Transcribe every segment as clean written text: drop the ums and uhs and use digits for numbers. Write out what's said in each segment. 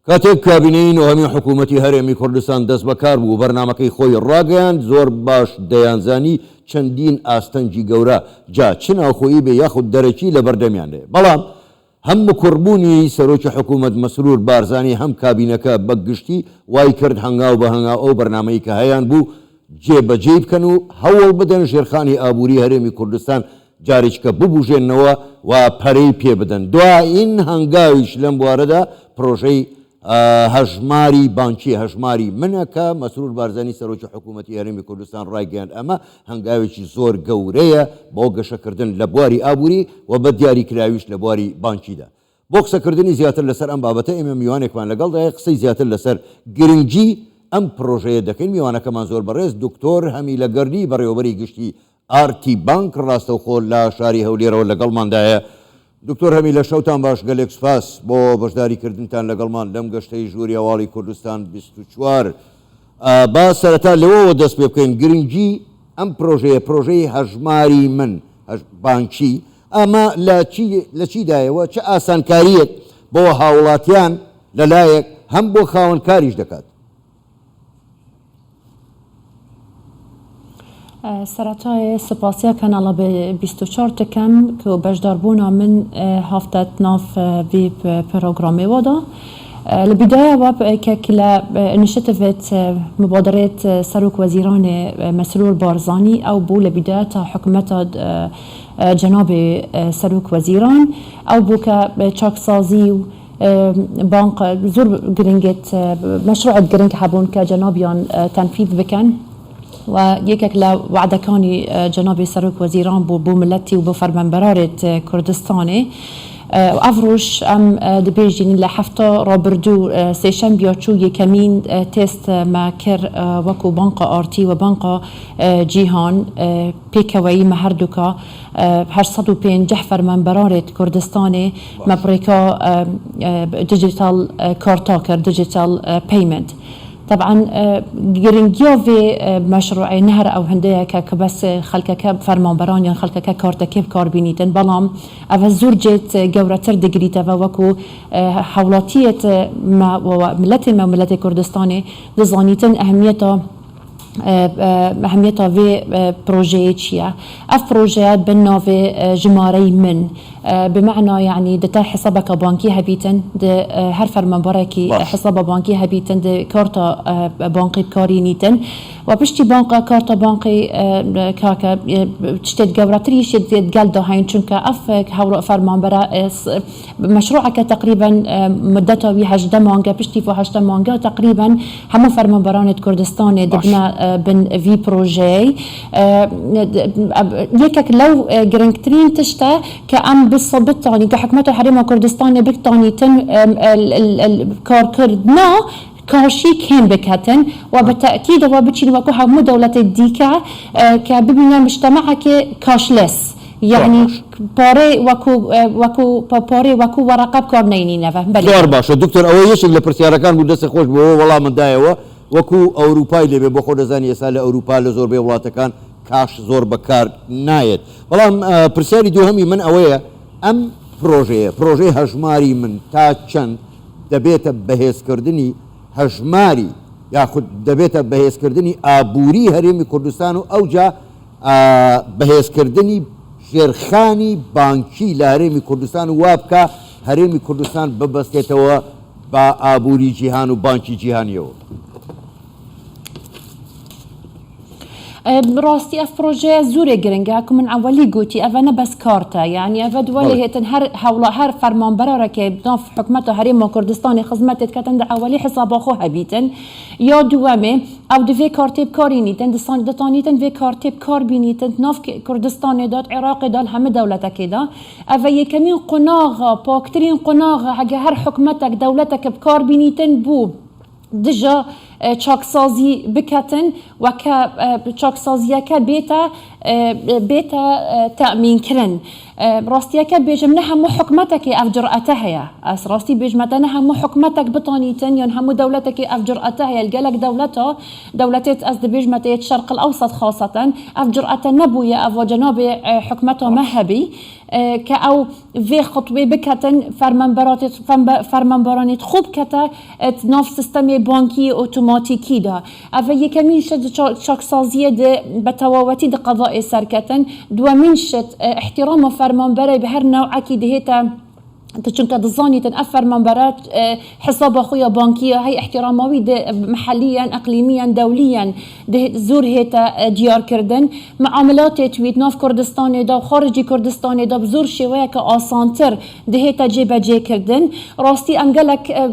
کاتێک کابینەی نۆهەمی حکوومەتی هەرێمی کوردستان دەست بەکار بوو بەرنامەکەی خۆی ڕاگەیاند زۆر باش دەیانزانی چەندین ئاستەنجی گەورە جا چ ناوخۆیی بێ یاخود دەرەکی لە بەردەمیاندێ بەڵام هەم بکوڕبوونی سەرۆکی حکوومەت مەسرور بارزانی هەم کابینەکە بەگشتی وای کرد هەنگاو بە هەنگاو ئەو بەرنامەی کە هەیان بوو جێبەجێ بکەن و هەوڵ بدەن ژێرخانی ئابووری هەرێمی کوردستان جارێککە ببوژێنەوە و پەرەی پێ بدەن دوایین هەنگاویش لەم بوارەدا پرۆژەی هەژماری بانکی هەژماری منەکە مەسرور بارزانی سەرۆکی حکوومەتی هەرێمی کوردستان ڕایگەیاند ئەمە هەنگاوێکی زۆر گەورەیە بۆ گەشەکردن لە بواری ئابووری و بە دیاریکراویش لە بواری بانکیدا بۆ قسەکردنی زیاتر لەسەر ئەم بابەتە ئێمە میوانێکمان لەگەڵدای قسەی زیاتر لەسەر گرنگی ئەم پرۆژەیە دەکەین میوانەکەمان زۆر بەڕێز دکتۆر هەمیلە گەردی بەڕێوەبەری گشتی ئارتی بانک ڕاستەوخۆ لە شاری هەولێرەوە لەگەڵماندایە دکتۆر هەمیلە شەوتان باش گەلێک سوپاس بۆ بەشداریکردنتان لەگەڵمان لەم گەشتەی ژووری هەواڵی کوردستان 24 با سەرەتا لەوەوە دەست پێ بکەین گرنگی ئەم پرۆژەی هەژماری من بانکی ئەمە لە چیدایەوە چه ئاسانکاریەک بۆ هاوڵاتیان لەلایەک هەم بۆ خاوەنکاریش دەکات سەرەتای سپاسیە کەناڵە 24 دەکەم کە بەشداربوونا من هەفتەت ناف وی پرۆگرامێوەدا لە بیدایەوە کە لە ئینیشیتیڤێت مبادرێت سەرۆک وەزیرانی مەسرور بارزانی ئەو بوو لە بیدایە تا حکوومەتە جەنابێ سەرۆک وەزیران ئەو بوو کە چاکسازی و بانک زۆر گرنگێت مەشروعەت گرنگ هەبوون کە جەنابیان تەنفیذ بکەن و یەکێک لە وعدەکانی جەنابی سەرۆک وەزیران بۆ ملەتی و بۆ فەرمانبەرارێت کوردستانی ئەڤڕۆژ ئەم دەبێژین لە هەفتە ڕابردوو سێشەمبیا چوو یەکەمین تێستمە کرد وەکو بانقە ئارتی و بانقە جیهان پێکەوەی مە هەردووکە 850 فەرمانبەرارێت کوردستانی مەپڕێکا دیجیتال کارتا کرد دیجیتال پیمنت طبعا گرنگیا في مشروعي نهر او هنديه كبس خلكك فرمانبران يعني خلكك كارتك بكار بينيتن بلام او زور جيت جورتر دغريتا وكو حولاتيه ما ملت كردستاني دزانيتن اهميتها في بروجي چیه اف بروجيات بالنوفي جماري من بمعنى يعني دتا حسابك بانكي هبيتن د هر فرمانبركي حساب بانكي هبيتن د كارتا بانكي بكارينيتن وبشتي بانكا كارتا بانكي كاكا تشتت جوراتري شد قال ده هين چونك اف هورو فرمانبرا مشروعك تقريبا مدته وي 8 مانگا بشتي فو 8 مانگا تقريبا هم فرمانبران كردستان دبنا بن في بروجي يكك لو جرنكترين تشتا كأم بالصبتاني كحكمة الحريم كردستان بكتاني تن الكار كردنا كاشي كان بكاتن وبالتأكيد هو بتشيل وكو هم دولة الديكا كببنا مجتمعك كاشلس يعني باري وكو ورقة بكار نيني نفهم زۆر باشە دکتۆر ئەوە یەشێک لە پرسیارەکان بوو دەستی خۆش بۆ وەڵام مندایەوە وەکو ئەوروپای لێبێ بۆ خۆ دەزانی ئێستا لە ئەوروپا لە زۆربەی وڵاتەکان کاش زۆر بەکار نایەت بەڵام پرسیاری دووهەمی من ئەوەیە ئەم پرۆژەی هەژماری من تا چەند دەبێتە بەهێزکردنی هەژماری یاخود دەبێتە بەهێزکردنی ئابووری هەرێمی کوردستان و ئەوجا بەهێزکردنی ژێرخانی بانکی لە هەرێمی کوردستان و وابکە هەرێمی کوردستان ببەستێتەوە بە ئابووری جیهان و بانکی جیهانیەوە راستي اف بروجي زوري جرينجاكم من اولي قوتي افنا بس كارتا يعني افد ولي هيتن هر فرمان برارة كي بناف حكمته هريم كردستاني خدمات كاتن دا اولي حساب اخو هبيتن يا دوامي او دفي كارتي بكارينيتن دستان دتانيتن في كارتي بكاربينيتن ناف كردستاني دات عراقي دال هم دولتا كده اف يكمين قناغه باكترين قناغه حق هر حكمتك دولتك بكاربينيتن بو دجا چاکسازی بکتن و که چاکسازی که بیتا تأمین کرن راستي که بیجم نه همو حکمتك اف جرأته هيا اس راستي بیجمت نه همو حکمتك بطانيتن ين همو دولتك اف جرأته هيا الجلك دولتات از بیجمت الشرق الاوسط خاصة اف جرأته نبويا اف جناب حكمته مهبي كأو في خطوة بكتن فرمانبرانيت خوب كتا ناف سيستم بانكي اوتوماتيكي دا اف يكمين شد شاكسازية بتواوتي دا قضاء سركتن دوامين شد احترام فرمانبري بهر نوعكي دهيتا چونکه دزانی تن فرمانبرات حساب خويا بانكية هي احتراماوي محليا اقليميا دوليا زور هيتا ديار كردن معاملات تويت ناف كردستان دا خارجي كردستان دا بزور شويه كاسانتر دهيتا جيبه جي كردن راستي انقلك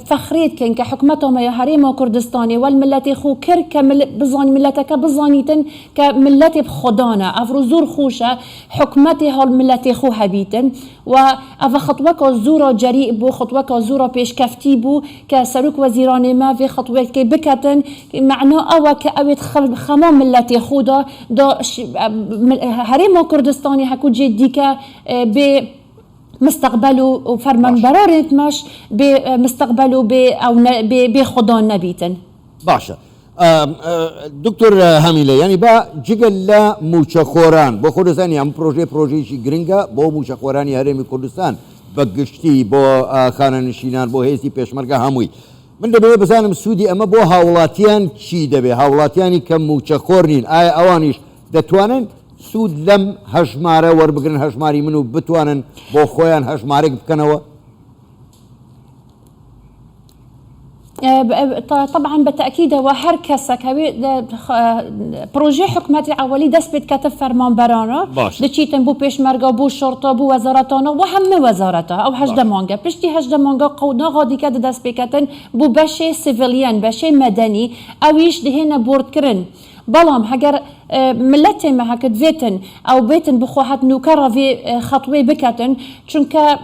فخريت كن كحكمتهم يا هريما كردستاني والملت خو كر كمل بزاني ملتك بزانيتن كملت بخدانه افرو زور خوشه حكمتي هالملت خو هبيتن و خطوه زورا جريء بو خطوه زورا پیشکفتی بو که سروک وزیران ما في خطوه که بکتن معنا او که اوید خمام ملت خودا دا هرم کردستانی هکو جدی که به مستقبلو و فرمانبرارت مش به مستقبلو به خدا نبیتن باشا دكتور هاميلة يعني با جيجل لا موشخوران بو خودستان يعني بروجي شي گرنگا بو موشخوران هرمي كردستان بگشتي بو خانه نشینان بو هيسي پێشمەرگە هەمووی من دەبێت بزانم سوودی ئەمە بۆ هاوڵاتیان چی دەبێ هاوڵاتیانی کە موچەخۆر نین ئایا ئەوانیش دەتوانن سوود لەم هەژمارە وەربگرن هەژماری من و بتوانن بۆ خۆیان هەژمارێک بکەنەوە طبعا بالتاكيد وهر كسك بروجي حكومتي اولي دست بيت كتف فرمانبرانا دچيتن بو پێشمەرگە بو شرطه بو وزارتانا وهم وزارتها او هجدمانگە پشتی هجدمانگە قونا غادي كد دست بكتن بو بشي سيفيليان بشي مدني اويش دهنا بورد كرن بلام هجر ملتي ما هكذا فيتن او بيتن بخوحات نوكرة في خطوة بكتن چونك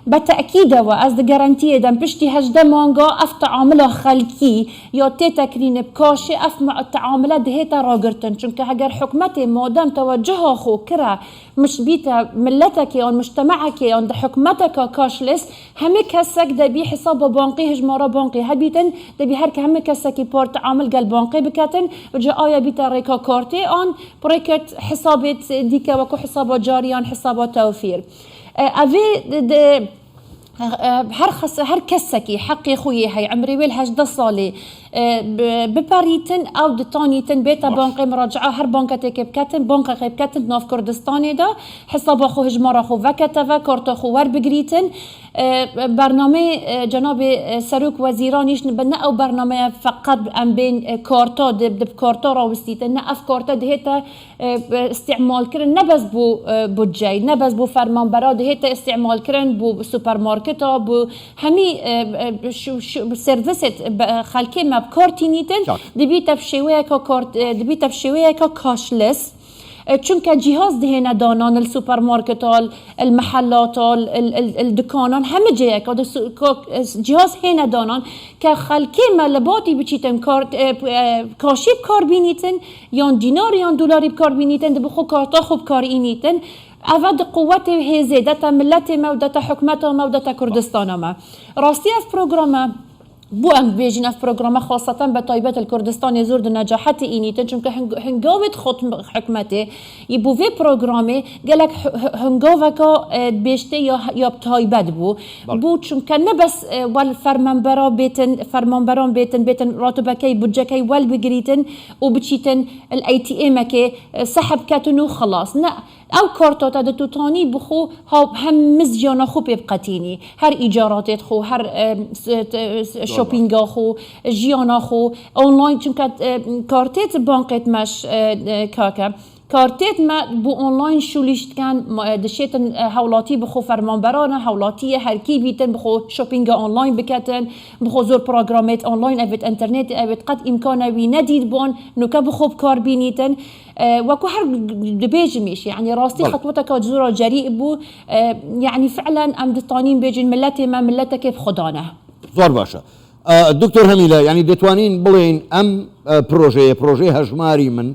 بالتأكيد واز ده جارانتيه دم بشتي هجده مانجا اف تعامله خلقي يا تكرين بكاشي اف مع التعاملات دهيتا راقرتن چونك هجر حكمتي مادام توجهها خو كرا مش بيتا ملتك او مجتمعك او حكمتك كاشلس همي كسك دبي حساب بانقي هجمارة بانقي هبيتن دبي هرك همي كسكي بور تعامل قال بانقي بكتن وجا آيا بيتا ريكا كارتي آن بريكت حسابات ديكا وكو حسابات جاريان حسابات توفير أفي هر كسكي حقي خوي هاي عمري ويل 18 صالي بباريتن او دتانيتن بيتا بانقي مراجعه هر بانكتك بكتن بانقي بكتن ناف كردستاني دا حساب خو هجمار خو وكتفا كارت خو ور بگريتن برنامه جناب سروک وزیرانیش نبنه او برنامه فقط ام بین کارتا دب کارتا راوستیتن نه اف کارتا دهیتا استعمال کرن نبز بو بودجه نبز بو فرمانبرا دهیتا استعمال کرن بو سوپرمارکتا بو همی سرویست خلکی ما بکارتی نیتن دبیتا بشویه که کاشلس چونك جهاز دهنا دانان السوبرماركتال المحلات الدكانان همه جايك جهاز هنا دانان كخلكي ملباتي بچيتن كاشيب كاربينيتن يان دينار يان دولاري بكاربينيتن دبخو كارتا خوب كارينيتن أفاد قوته هزي دتا ملتي ما ودتا حكمته ما ودتا كردستان ما راستي اف بروغرام بو ام بيجينا في برنامج خاصة بطيبات الكردستان يزور نجاحات إنيتن چونك هنگاوت خط حكمته يبو في برنامج قالك هنگاوكا بيشتي يا بطيبات بو چونك نبس والفرمانبران بيتن راتبكي بودجكي والبجريتن وبتشيتن الاي تي ام كي سحب كاتنو خلاص نا او كارتات دتو تاني بخو هم مزجانا خو بيبقتيني هر ايجارات خو هر شوبينغ خو جيانا خو اونلاين چونك كارتات بانقيت مش كاكا كارتات ما بو اونلاين شوليشت كان دشيتن هولاتي بخو فرمانبرانه هولاتي هركي بيتن بخو شوبينغ اونلاين بكتن بخو زور بروجرامات اونلاين ابت انترنت ابت قد امكانه وي نديد بون نوكا بخو بكار بينيتن وكو هر دبيج مش يعني راستي خطوتك زورا جريء بو يعني فعلا ام دطانين بيجن ملتي ما ملتك بخدانه زور باشا دکتۆر هەمیلە ینی دەتوانین بڵێن ئەم پرۆژەیە هەژماری من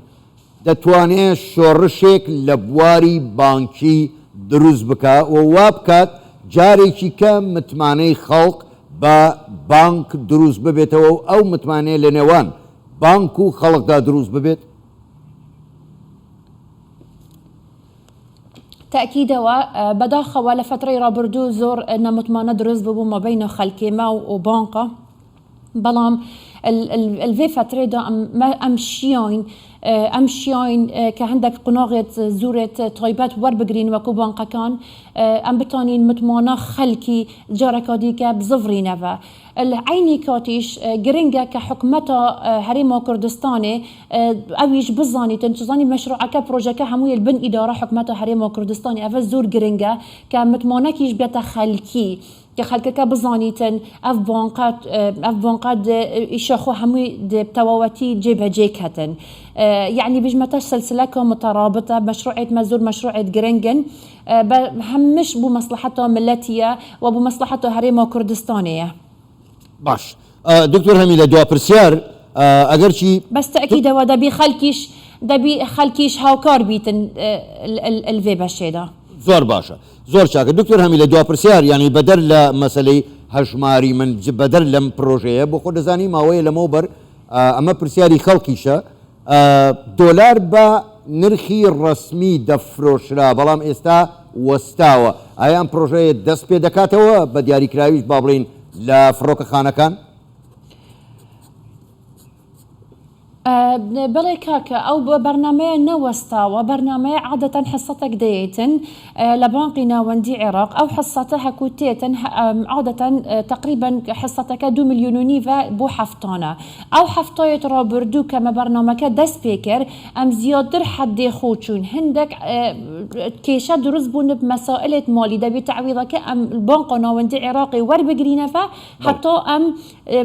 دەتوانێت شۆڕشێک لە بواری بانکی دروست بکە و وا بکات جارێکی کە متمانەی خەڵک بە بانک دروست ببێتەوە و ئەو متمانەیە لە نێوان بانک و خەڵکدا دروست ببێت. تأكيدەوە بەداخەوە لە فترەی ڕابردوو زۆر نەمتمانە دروست ببوو مەبەینە خەلکێمە و بانکە، بەڵام الڤێ فترێدا ئەم شیاین کە هەندێک قوناغێت زورێت تایبەت وەربگرین وەکو بانقەکان ئەم بتانین متمانە خەلکی جارێکا دیکە بزڤڕینەوە. عینی کاتیش گرنگە کە حکومەتە هەرێما کوردستانê ئەویش بزانیتن تزانی مەشروعەکە پرۆژەکە هەمووی بن ئیدارە حکومەتە هەرێما کوردستانê ئەvە زۆر گرنگە کە متمانەکیش بێتە خەلکی کە خەلکەکە بزانیتن ئەف بانقات ئیشەخۆ هەمووی تەواوەتی جێبەجێ کەتن. يعني بجمتش سلسلة مترابطة مشروعات مزور مشروعات جرنجن همش بمصلحته ملتية وبمصلحته هريمة كردستانية. باش دكتور هەمیلە دوا پرسیار ئەگەرچی بس تأكيدا دەبی خەلکیش هاوکار بیتن الڤێ بەشێدا. زۆر باشە زۆر چاکە دکتۆر هەمیلە دوا پرسیار ینی بەدەر لە مەسلەی هەژماری من بەدەر لەم پرۆژەیە بۆ خۆ دەزانی ماوەیە لەمەوبەر ئەمە پرسیاری خەڵکیشە دۆلار بە نرخی ڕسمی دەفرۆشرا بەڵام ئێستا وەستاوە ئایا ئەم پرۆژەیە دەست پێ دەکاتەوە بە دیاریکراویش با بڵین لە فڕۆکەخانەکان؟ بەڵێ کاکە ئەو بەرنمەیە نەوەستاوە بەرنمەیە عادەتەن حسەتێک دەیەتن لە بانقی ناوەندی عێراق ئەو حسەتە هەکو تێتن عادەتەن تقریبا حسەتەکە 2.5 ملیۆن بۆ هەفتانە ئەو هەفتایەت ڕابردوو کەمە بەرنمەکە دەست پێ کرد ئەم زیاتر حەدێ خۆچوون هەندێک کێشە دروست بوون مەسائلێت مالی دەبێت تعویضەکە ئەم بانقە ناوەندی عێراقی وەربگرینەوە هەتا ئەم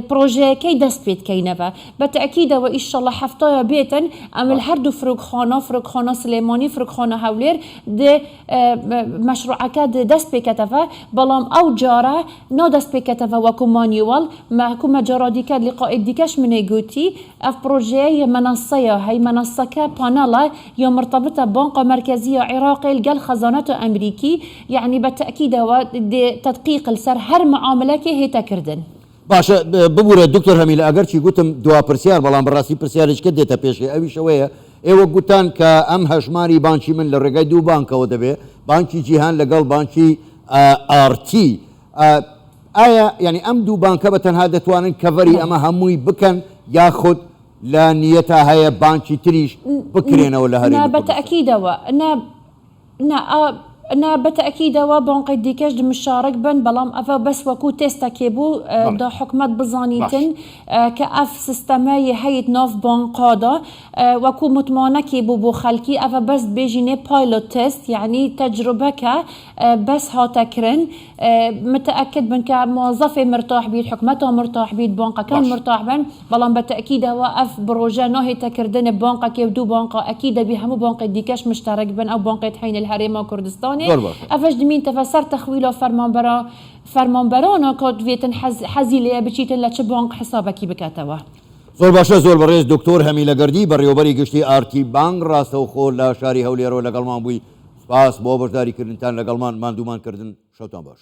پرۆژەیەکەی دەست پێکەینەوە بەتەکیدەوە ئیشەڵ هەفتەیە بێتن ئەم هەردوو فرۆکخانە سلێمانی فرۆکخانە هەولێر مەشروعەکە دەست پێکەتەوە بەڵام ئەو جارە نادەست پێکەتەوە وەکو مانیوەڵ محکومە جارا دیکە لقاء دیکەش منێ گوتی ئەف پرۆژەیە منەسەیە هەی منەسەکە پانەڵە یا مرتبطە بانقە مرکزیە عێراقی لەگەڵ خەزانەتە ئەمریکی یعنی بەتەکیدەوە تەدقیق لەسەر هەر معاملەکێ هێتەکردن. باشە ببوورە دکتۆر هەمیلە ئەگەرچی گوتم دوا پرسیار بەڵام بەڕاستی پرسیارێککە دێتە پێشێ ئەویشەوەیە ئێوە گوتان کە ئەم هەژماری بانکی من لە ڕێگای دوو بانکەوە دەبێت بانکی جیهان لەگەڵ بانکی ئارتی ئایا ینی ئەم دوو بانکە بە تەنها دەتوانن کەڤەری ئەمە هەمووی بکەن یاخود لە نیەتە هەیە بانکی تریش بکرێنەوە لە هەرێمی بەتەکیدەوە نا بەتەکیدەوە بانقی دیکەش مشارک بن بەڵام ئەvە بەس وەکو تێستەکێ بوو دا حکومەت بزانیتن کە ئەف سیستەمەیە هەیت ناف بانقادا وەکو متمانەکی بوو بۆ خەلکی ئەvە بەس بێژینێ پایلۆت تست یعنی تەجروبەکە بەس هاتەکردن متأكد بن کە موظفێ مرتاح بیت حکومەتە مرتاح بیت بانقەکان مرتاح بن بەڵام بەتەکیدەوە ئەف پرۆژە ناهێتەکردنە بانقەکێ و دوو بانقە ئەکی دەبی هەموو بانقی دیکەش مشترک بن ئەو بانقیت هەینە الهەرێما کوردستان ئەفش دمین تەفەسەر تەخویلە فەرمانبەرانە کات وێتن حەزی لێ بچیتن لە چ بانق حسابەکی بکاتەوە. زۆر باشە زۆر بەڕێز دکتۆر هەمیلەگەردی بەڕێوەبەری گشتی ئارتی بانک ڕاستەوخۆ لە شاری هەولێرەوە لەگەڵمان بووی سپاس بۆ بەشداریکردنتان لەگەڵمان ماندوومان کردن شەوتان باش.